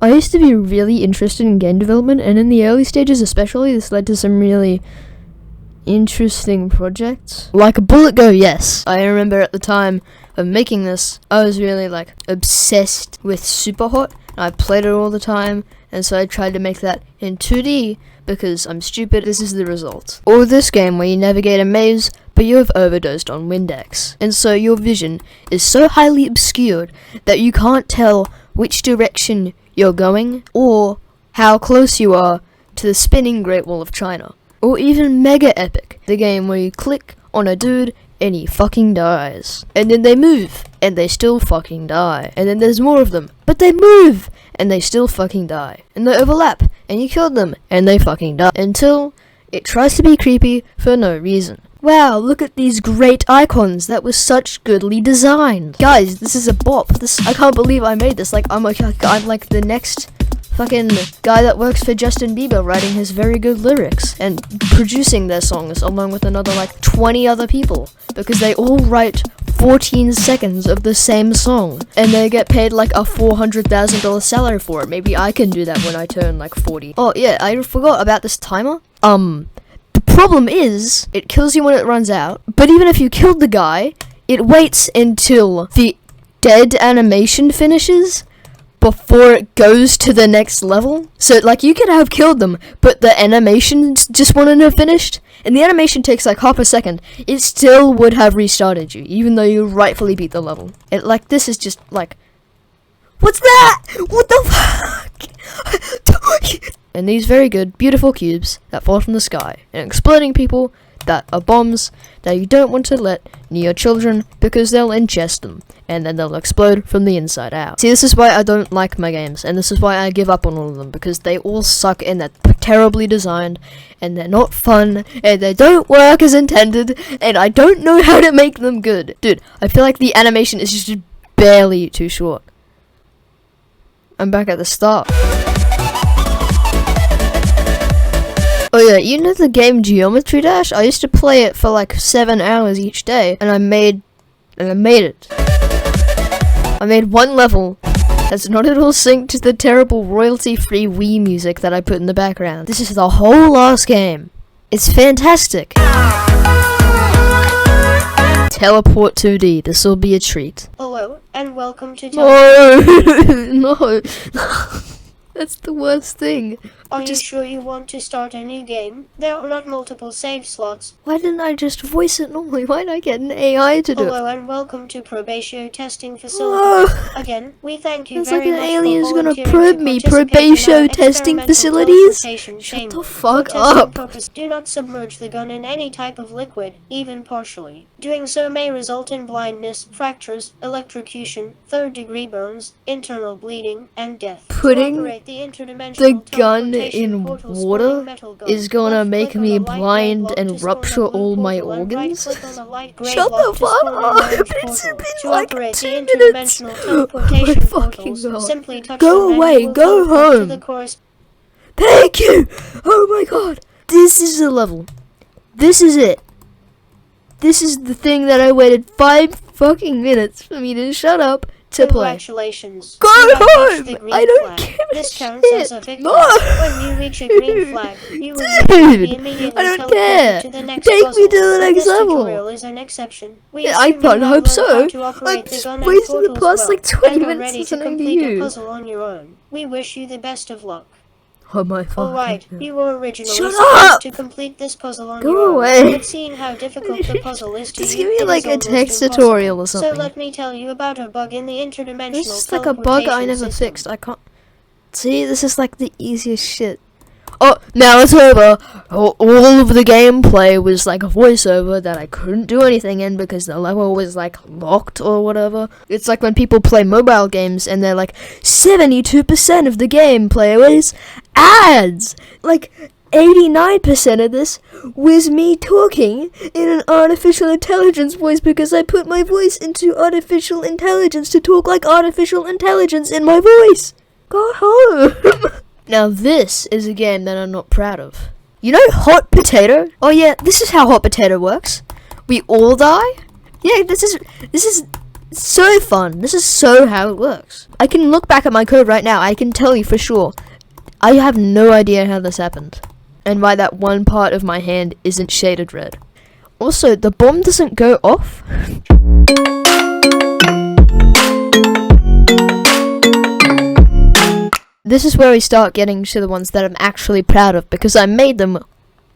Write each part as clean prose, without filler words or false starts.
I used to be really interested in game development, and in the early stages especially, this led to some really interesting projects. Like Bullet Go, yes. I remember at the time of making this, I was really like obsessed with Superhot. I played it all the time, and so I tried to make that in 2D because I'm stupid. This is the result. Or this game where you navigate a maze, but you have overdosed on Windex, and so your vision is so highly obscured that you can't tell which direction you're going or how close you are to the spinning Great Wall of China. Or even Mega Epic, the game where you click on a dude and he fucking dies. And then they move, and they still fucking die. And then there's more of them, but they move, and they still fucking die. And they overlap, and you kill them, and they fucking die. Until it tries to be creepy for no reason. Wow, look at these great icons. That was such goodly designed. Guys, this is a bop. I can't believe I made this. Like, I'm like the next fucking guy that works for Justin Bieber, writing his very good lyrics and producing their songs along with another like 20 other people, because they all write 14 seconds of the same song and they get paid like a $400,000 salary for it. Maybe I can do that when I turn like 40. Oh yeah, I forgot about this timer. The problem is it kills you when it runs out, but even if you killed the guy, it waits until the dead animation finishes before it goes to the next level. So like you could have killed them, but the animation just wouldn't have finished, and the animation takes like half a second. It still would have restarted you, even though you rightfully beat the level. It like this is just like, what's that? What the fuck? And these very good, beautiful cubes that fall from the sky and exploding people that are bombs that you don't want to let near your children because they'll ingest them and then they'll explode from the inside out. See, this is why I don't like my games, and this is why I give up on all of them, because they all suck and they're terribly designed and they're not fun and they don't work as intended and I don't know how to make them good. Dude, I feel like the animation is just barely too short. I'm back at the start. Oh yeah, you know the game Geometry Dash? I used to play it for like 7 hours each day, and I made it. I made one level that's not at all synced to the terrible royalty-free Wii music that I put in the background. This is the whole last game. It's fantastic. Teleport 2D, this will be a treat. Hello, and welcome to Teleport. No. That's the worst thing. Are you sure you want to start a new game? There are not multiple save slots. Why didn't I just voice it normally? Why did I get an AI to do it? Hello and welcome to Probatio Testing Facility. Again, we thank you very much for volunteering to alien's gonna probe me. Probatio Testing Facilities? Shut the fuck up. Do not submerge the gun in any type of liquid, even partially. Doing so may result in blindness, fractures, electrocution, third-degree burns, internal bleeding, and death. Putting the gun in water is gonna make me blind and rupture all my organs? Shut the fuck up! It's been like 2 minutes! Oh my fucking god. Go away, go home! Thank you! Oh my god! This is the level. This is it. This is the thing that I waited 5 fucking minutes for me to shut up to play. Congratulations. Go home! I don't give a this counts as a victory. No! When you reach a green flag, you will Dude, be immediately I don't teleported care. to the next Take puzzle. me to the next This level. tutorial is an exception. We Yeah, I assume you can't now hope know so. how to operate I'm the just gun and wasting the portals past well, like 20 and are minutes ready to listening to complete you. the puzzle on your own. We wish you the best of luck. Oh my fucking Alright, god. you were originally Shut supposed up! to complete this puzzle on Go your own, away. but seeing how difficult the puzzle is to Just you, give me it like is a almost text impossible. tutorial or So something. let me tell you about a bug in the interdimensional This is like a bug I never system. fixed. I can't. See, this is like the easiest shit. Oh, now it's over. All of the gameplay was like a voiceover that I couldn't do anything in because the level was like locked or whatever. It's like when people play mobile games and they're like 72% of the gameplay was ads. Like 89% of this was me talking in an artificial intelligence voice because I put my voice into artificial intelligence to talk like artificial intelligence in my voice. Go home. Now this is a game that I'm not proud of. You know Hot Potato? Oh yeah, this is how Hot Potato works. We all die? Yeah, this is It's so fun. This is so how it works. I can look back at my code right now. I can tell you for sure. I have no idea how this happened. And why that one part of my hand isn't shaded red. Also, the bomb doesn't go off. This is where we start getting to the ones that I'm actually proud of, because I made them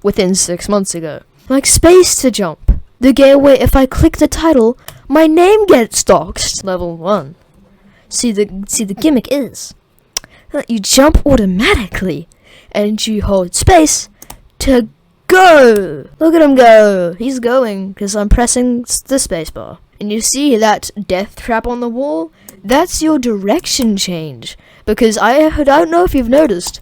within 6 months ago. Like Space to Jump. The game where if I click the title, my name gets doxed. Level 1. See the gimmick is that you jump automatically and you hold space to go. Look at him go. He's going because I'm pressing the space bar. And you see that death trap on the wall? That's your direction change. Because I don't know if you've noticed,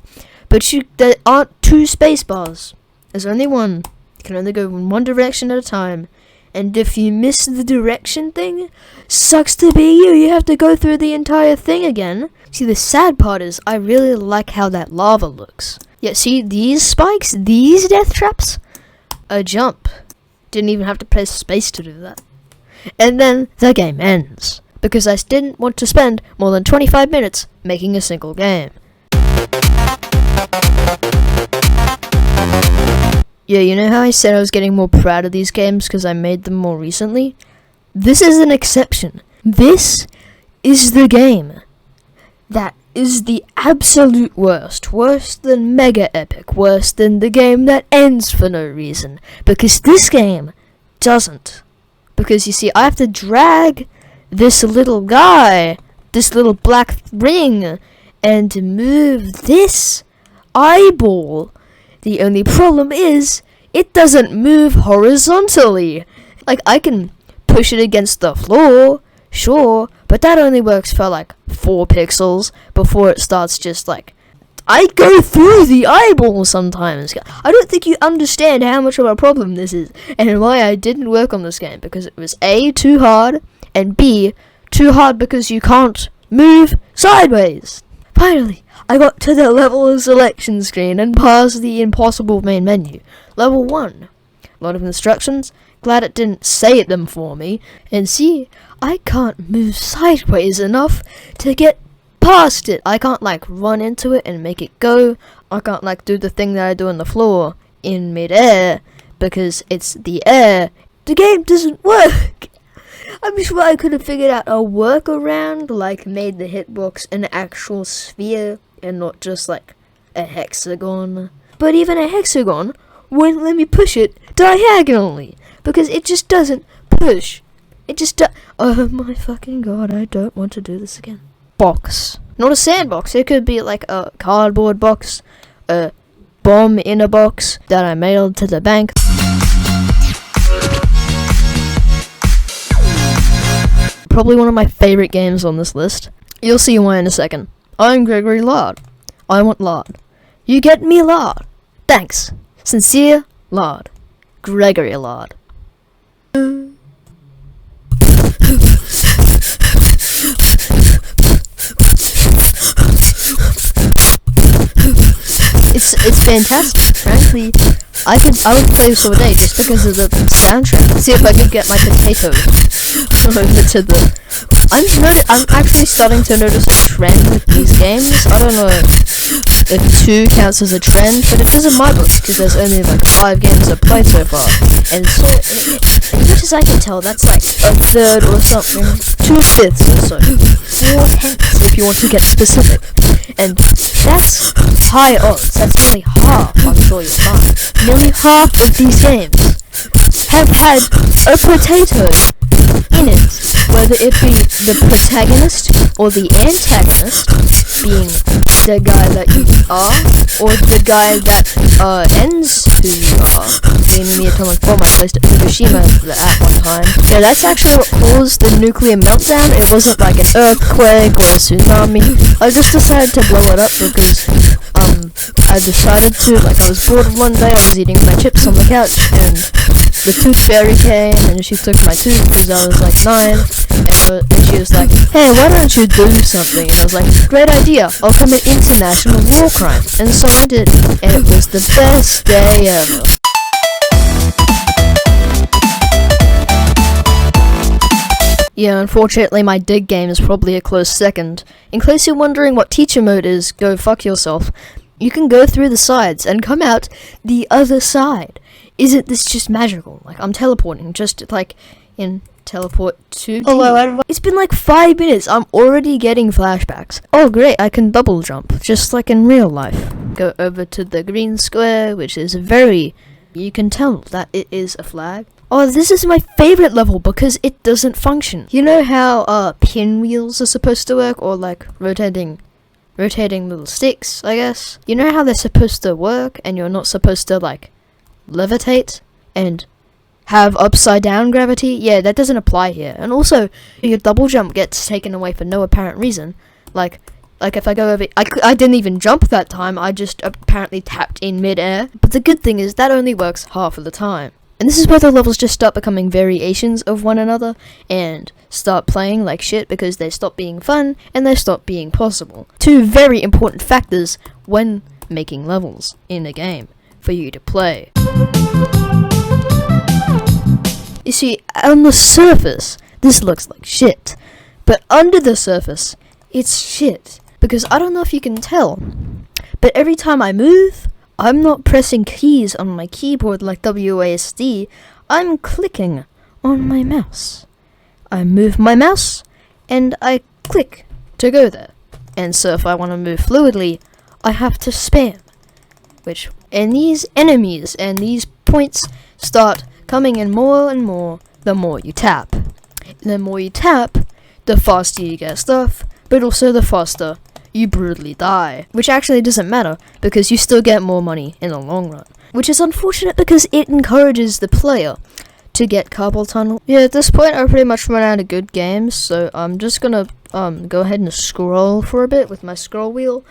but there aren't 2 space bars. There's only one. You can only go in one direction at a time. And if you miss the direction thing, sucks to be you. You have to go through the entire thing again. See, the sad part is I really like how that lava looks. Yeah, see, these spikes, these death traps, a jump. Didn't even have to press space to do that. And then the game ends. Because I didn't want to spend more than 25 minutes making a single game. Yeah, you know how I said I was getting more proud of these games because I made them more recently? This is an exception. This is the game that is the absolute worst. Worse than Mega Epic. Worse than the game that ends for no reason. Because this game doesn't. Because you see, I have to drag this little guy, this little black ring, and move this eyeball. The only problem is, it doesn't move horizontally. Like, I can push it against the floor, sure, but that only works for like 4 pixels before it starts just like, I go through the eyeball sometimes. I don't think you understand how much of a problem this is, and why I didn't work on this game, because it was A, too hard, and B, too hard because you can't move sideways. Finally, I got to the level selection screen and passed the impossible main menu. Level 1. A lot of instructions. Glad it didn't say them for me. And see, I can't move sideways enough to get past it. I can't like run into it and make it go. I can't like do the thing that I do on the floor in mid-air because it's the air. The game doesn't work. I'm sure I could have figured out a workaround, like made the hitbox an actual sphere and not just like a hexagon. But even a hexagon wouldn't let me push it diagonally because it just doesn't push. It just oh my fucking god, I don't want to do this again. Box. Not a sandbox. It could be like a cardboard box, a bomb in a box that I mailed to the bank. Probably one of my favorite games on this list. You'll see why in a second. I'm Gregory Lard. I want lard. You get me lard. Thanks. Sincere Lard. Gregory Lard. It's fantastic. Frankly, I would play this all day just because of the soundtrack. Let's see if I could get my potato over to the. I'm actually starting to notice a trend with these games. I don't know if 2 counts as a trend, but it does in my book because there's only like 5 games I've played so far, and so as much as I can tell, that's like a third or something, 2/5 or so, 4/10 if you want to get specific, and that's high odds. That's nearly half. I'm sure you'll find nearly half of these games have had a potato in it, whether it be the protagonist or the antagonist being the guy that you are, or the guy that ends who you are, meaning the atomic bomb I placed at Fukushima at one time. Yeah, that's actually what caused the nuclear meltdown. It wasn't like an earthquake or a tsunami. I just decided to blow it up because I decided to, like, I was bored one day, I was eating my chips on the couch, and the tooth fairy came, and she took my tooth because I was like 9, and she was like, hey, why don't you do something? And I was like, great idea, I'll commit international war crime. And so I did, and it was the best day ever. Yeah, unfortunately my dig game is probably a close second. In case you're wondering what teacher mode is, go fuck yourself. You can go through the sides and come out the other side. Isn't this just magical? Like, I'm teleporting, just like in Teleport 2D. Hello, and It's been like 5 minutes, I'm already getting flashbacks. Oh great, I can double jump, just like in real life. Go over to the green square, which is you can tell that it is a flag. Oh, this is my favorite level because it doesn't function. You know how pinwheels are supposed to work, or like rotating little sticks, I guess? You know how they're supposed to work and you're not supposed to like levitate and have upside down gravity? Yeah, that doesn't apply here. And also, your double jump gets taken away for no apparent reason. Like if I go over, I didn't even jump that time, I just apparently tapped in mid-air. But the good thing is that only works half of the time. And this is where the levels just start becoming variations of one another and start playing like shit because they stop being fun and they stop being possible. Two very important factors when making levels in a game for you to play. You see, on the surface, this looks like shit. But under the surface, it's shit. Because I don't know if you can tell, but every time I move, I'm not pressing keys on my keyboard like WASD, I'm clicking on my mouse. I move my mouse, and I click to go there. And so if I want to move fluidly, I have to spam. And these enemies and these points start coming in more and more the more you tap. The more you tap, the faster you get stuff, but also the faster you brutally die. Which actually doesn't matter, because you still get more money in the long run. Which is unfortunate because it encourages the player to get carpal tunnel. Yeah, at this point I pretty much run out of good games, so I'm just gonna go ahead and scroll for a bit with my scroll wheel.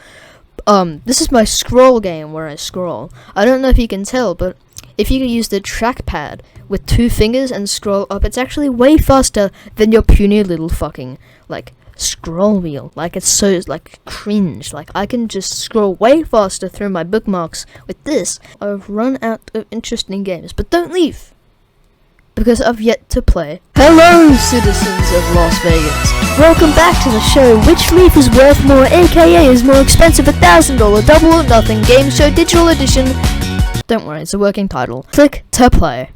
This is my scroll game where I scroll. I don't know if you can tell, but if you use the trackpad with 2 fingers and scroll up, it's actually way faster than your puny little fucking, like, scroll wheel. Like, it's so, like, cringe. Like, I can just scroll way faster through my bookmarks with this. I've run out of interesting games, but don't leave, because I've yet to play. Hello, citizens of Las Vegas. Welcome back to the show. Which leaf is worth more, aka is more expensive, $1,000 Double or Nothing Game Show Digital Edition. Don't worry, it's a working title. Click to play.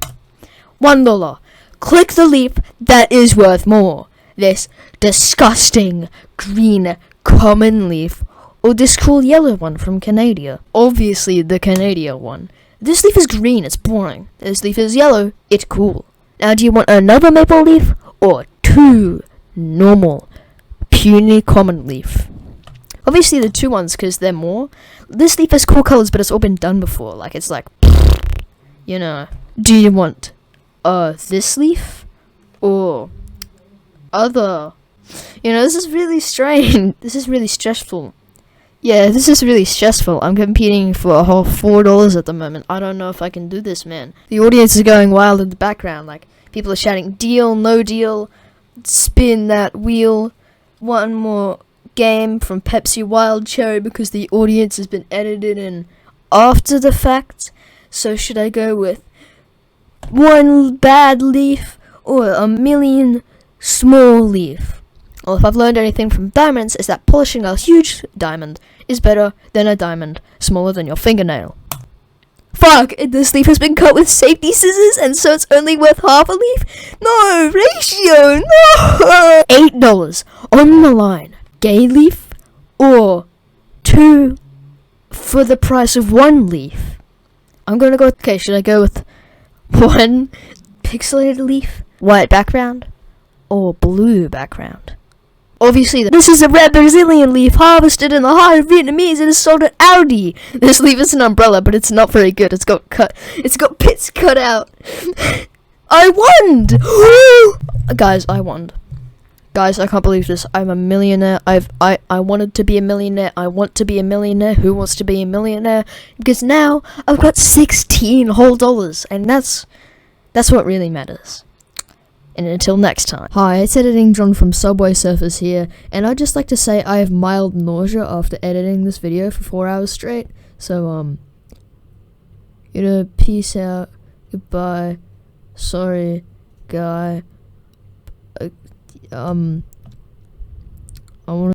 $1. Click the leaf that is worth more. This disgusting green common leaf, or this cool yellow one from Canada. Obviously the Canada one. This leaf is green, it's boring. This leaf is yellow, it's cool. Now do you want another maple leaf, or 2 normal puny common leaf? Obviously the 2 ones, because they're more. This leaf has cool colors, but it's all been done before. Like, it's like, you know. Do you want this leaf, or other? You know, this is really strange. This is really stressful. Yeah, this is really stressful. I'm competing for a whole $4 at the moment. I don't know if I can do this, man. The audience is going wild in the background. Like, people are shouting, deal, no deal, spin that wheel, one more game from Pepsi Wild Cherry, because the audience has been edited in after the fact. So should I go with 1 bad leaf or a million small leaf? Well, if I've learned anything from diamonds, is that polishing a huge diamond is better than a diamond smaller than your fingernail. Fuck! This leaf has been cut with safety scissors, and so it's only worth half a leaf? No! Ratio! No! $8 on the line. Gay leaf, or 2 for the price of 1 leaf? I'm gonna go, okay, should I go with 1 pixelated leaf, white background, or blue background? Obviously, this is a red Brazilian leaf harvested in the heart of Vietnamese and is sold at Aldi. This leaf is an umbrella, but it's not very good. It's got bits cut out. I won! Guys, I won. Guys, I can't believe this. I'm a millionaire. I wanted to be a millionaire. I want to be a millionaire. Who wants to be a millionaire? Because now I've got $16 whole, and that's what really matters. And until next time. Hi, it's Editing John from Subway Surfers here, and I'd just like to say I have mild nausea after editing this video for 4 hours straight. So, you know, peace out, goodbye, sorry, guy. I want